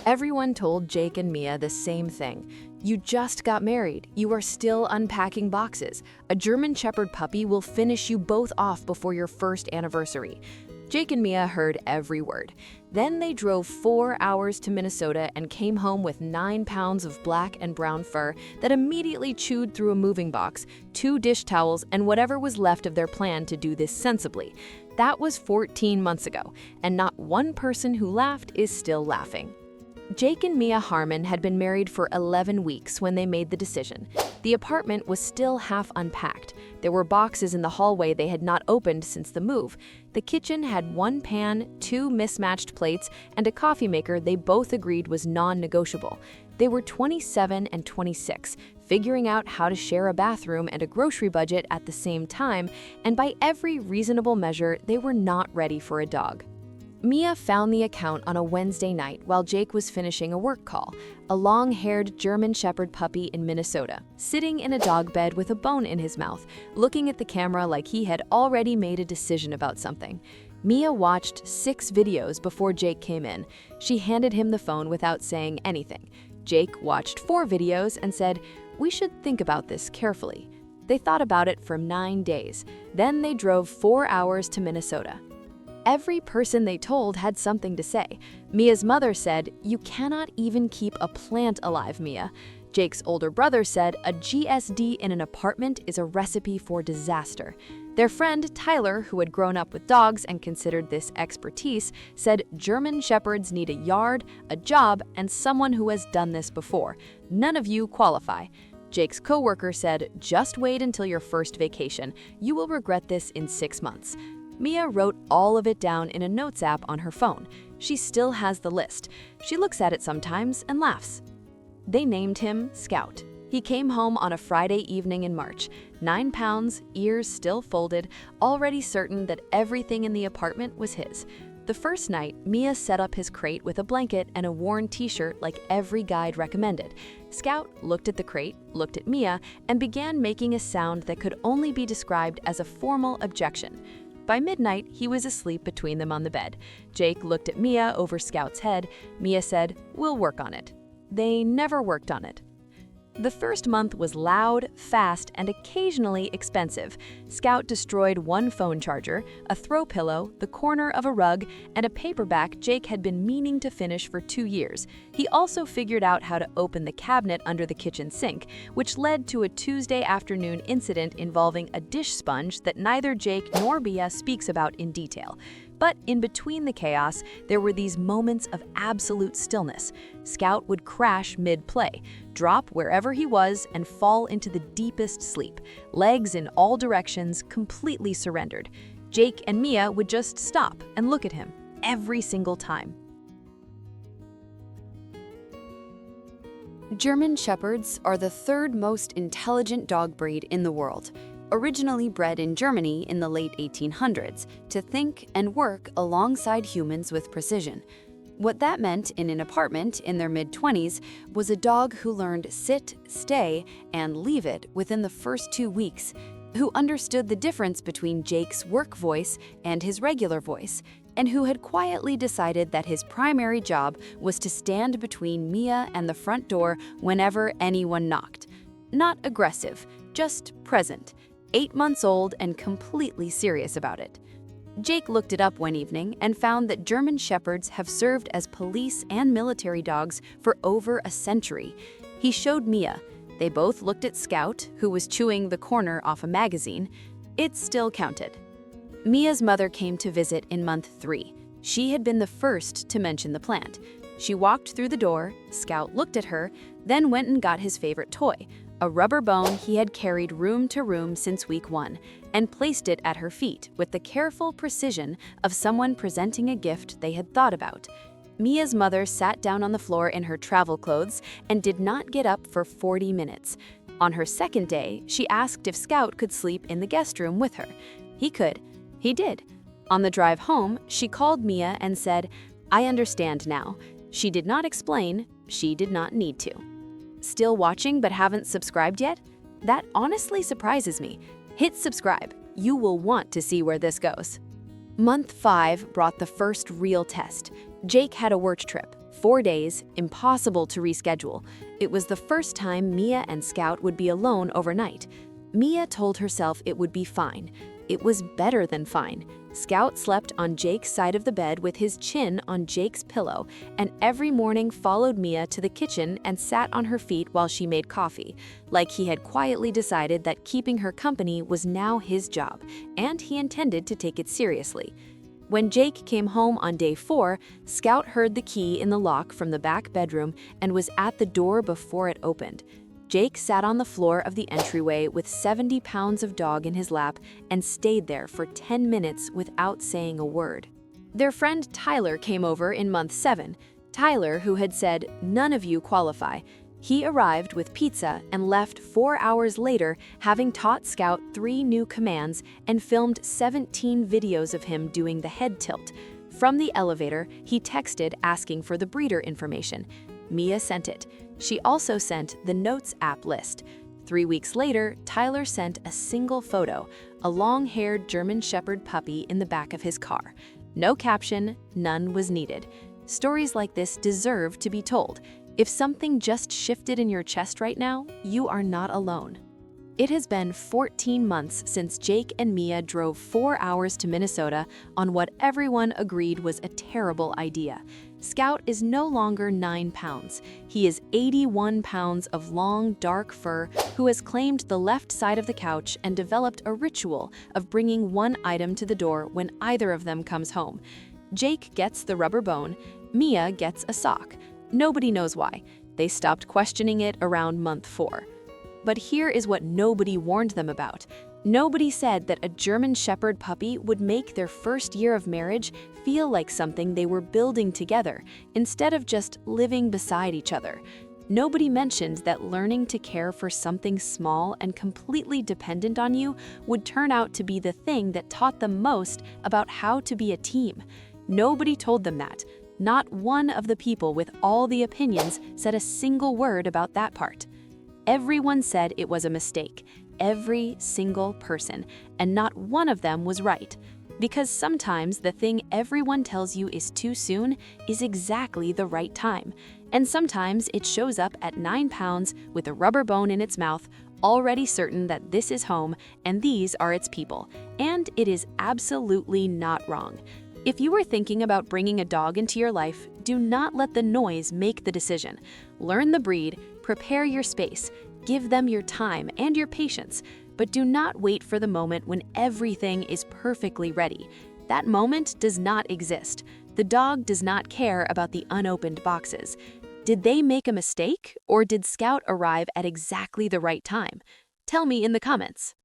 Everyone told Jake and Mia the same thing. You just got married. You are still unpacking boxes. A German Shepherd puppy will finish you both off before your first anniversary. Jake and Mia heard every word. Then they drove 4 hours to Minnesota and came home with 9 pounds of black and brown fur that immediately chewed through a moving box, 2 dish towels, and whatever was left of their plan to do this sensibly. That was 14 months ago, and not one person who laughed is still laughing. Jake and Mia Harmon had been married for 11 weeks when they made the decision. The apartment was still half unpacked. There were boxes in the hallway they had not opened since the move. The kitchen had 1 pan, 2 mismatched plates, and a coffee maker they both agreed was non-negotiable. They were 27 and 26, figuring out how to share a bathroom and a grocery budget at the same time, and by every reasonable measure, they were not ready for a dog. Mia found the account on a Wednesday night while Jake was finishing a work call, a long-haired German Shepherd puppy in Minnesota, sitting in a dog bed with a bone in his mouth, looking at the camera like he had already made a decision about something. Mia watched 6 videos before Jake came in. She handed him the phone without saying anything. Jake watched 4 videos and said, "We should think about this carefully." They thought about it for 9 days. Then they drove 4 hours to Minnesota. Every person they told had something to say. Mia's mother said, "You cannot even keep a plant alive, Mia." Jake's older brother said, "A GSD in an apartment is a recipe for disaster." Their friend, Tyler, who had grown up with dogs and considered this expertise, said German Shepherds need a yard, a job, and someone who has done this before. None of you qualify. Jake's coworker said, "Just wait until your first vacation. You will regret this in 6 months." Mia wrote all of it down in a notes app on her phone. She still has the list. She looks at it sometimes and laughs. They named him Scout. He came home on a Friday evening in March, 9 pounds, ears still folded, already certain that everything in the apartment was his. The first night, Mia set up his crate with a blanket and a worn t-shirt like every guide recommended. Scout looked at the crate, looked at Mia, and began making a sound that could only be described as a formal objection. By midnight, he was asleep between them on the bed. Jake looked at Mia over Scout's head. Mia said, "We'll work on it." They never worked on it. The first month was loud, fast, and occasionally expensive. Scout destroyed 1 phone charger, a throw pillow, the corner of a rug, and a paperback Jake had been meaning to finish for 2 years. He also figured out how to open the cabinet under the kitchen sink, which led to a Tuesday afternoon incident involving a dish sponge that neither Jake nor Mia speaks about in detail. But in between the chaos, there were these moments of absolute stillness. Scout would crash mid-play, drop wherever he was, and fall into the deepest sleep, legs in all directions, completely surrendered. Jake and Mia would just stop and look at him, every single time. German Shepherds are the 3rd most intelligent dog breed in the world. Originally bred in Germany in the late 1800s to think and work alongside humans with precision. What that meant in an apartment in their mid-20s was a dog who learned sit, stay, and leave it within the first 2 weeks, who understood the difference between Jake's work voice and his regular voice, and who had quietly decided that his primary job was to stand between Mia and the front door whenever anyone knocked. Not aggressive, just present. 8 months old and completely serious about it. Jake looked it up one evening and found that German Shepherds have served as police and military dogs for over a century. He showed Mia. They both looked at Scout, who was chewing the corner off a magazine. It still counted. Mia's mother came to visit in month 3. She had been the first to mention the plant. She walked through the door, Scout looked at her, then went and got his favorite toy, a rubber bone he had carried room to room since week 1, and placed it at her feet with the careful precision of someone presenting a gift they had thought about. Mia's mother sat down on the floor in her travel clothes and did not get up for 40 minutes. On her second day, she asked if Scout could sleep in the guest room with her. He could. He did. On the drive home, she called Mia and said, "I understand now." She did not explain. She did not need to. Still watching but haven't subscribed yet? That honestly surprises me. Hit subscribe. You will want to see where this goes. Month 5 brought the first real test. Jake had a work trip, 4 days, impossible to reschedule. It was the first time Mia and Scout would be alone overnight. Mia told herself it would be fine. It was better than fine. Scout slept on Jake's side of the bed with his chin on Jake's pillow, and every morning followed Mia to the kitchen and sat on her feet while she made coffee, like he had quietly decided that keeping her company was now his job, and he intended to take it seriously. When Jake came home on day 4, Scout heard the key in the lock from the back bedroom and was at the door before it opened. Jake sat on the floor of the entryway with 70 pounds of dog in his lap and stayed there for 10 minutes without saying a word. Their friend Tyler came over in month 7. Tyler, who had said, "None of you qualify." He arrived with pizza and left 4 hours later, having taught Scout 3 new commands and filmed 17 videos of him doing the head tilt. From the elevator, he texted asking for the breeder information. Mia sent it. She also sent the Notes app list. 3 weeks later, Tyler sent a single photo, a long-haired German Shepherd puppy in the back of his car. No caption, none was needed. Stories like this deserve to be told. If something just shifted in your chest right now, you are not alone. It has been 14 months since Jake and Mia drove 4 hours to Minnesota on what everyone agreed was a terrible idea. Scout is no longer 9 pounds. He is 81 pounds of long, dark fur who has claimed the left side of the couch and developed a ritual of bringing one item to the door when either of them comes home. Jake gets the rubber bone, Mia gets a sock. Nobody knows why. They stopped questioning it around month 4. But here is what nobody warned them about. Nobody said that a German Shepherd puppy would make their first year of marriage feel like something they were building together, instead of just living beside each other. Nobody mentioned that learning to care for something small and completely dependent on you would turn out to be the thing that taught them most about how to be a team. Nobody told them that. Not one of the people with all the opinions said a single word about that part. Everyone said it was a mistake, every single person, and not one of them was right. Because sometimes the thing everyone tells you is too soon is exactly the right time. And sometimes it shows up at 9 pounds with a rubber bone in its mouth, already certain that this is home and these are its people. And it is absolutely not wrong. If you are thinking about bringing a dog into your life, do not let the noise make the decision. Learn the breed, prepare your space, give them your time and your patience, but do not wait for the moment when everything is perfectly ready. That moment does not exist. The dog does not care about the unopened boxes. Did they make a mistake, or did Scout arrive at exactly the right time? Tell me in the comments.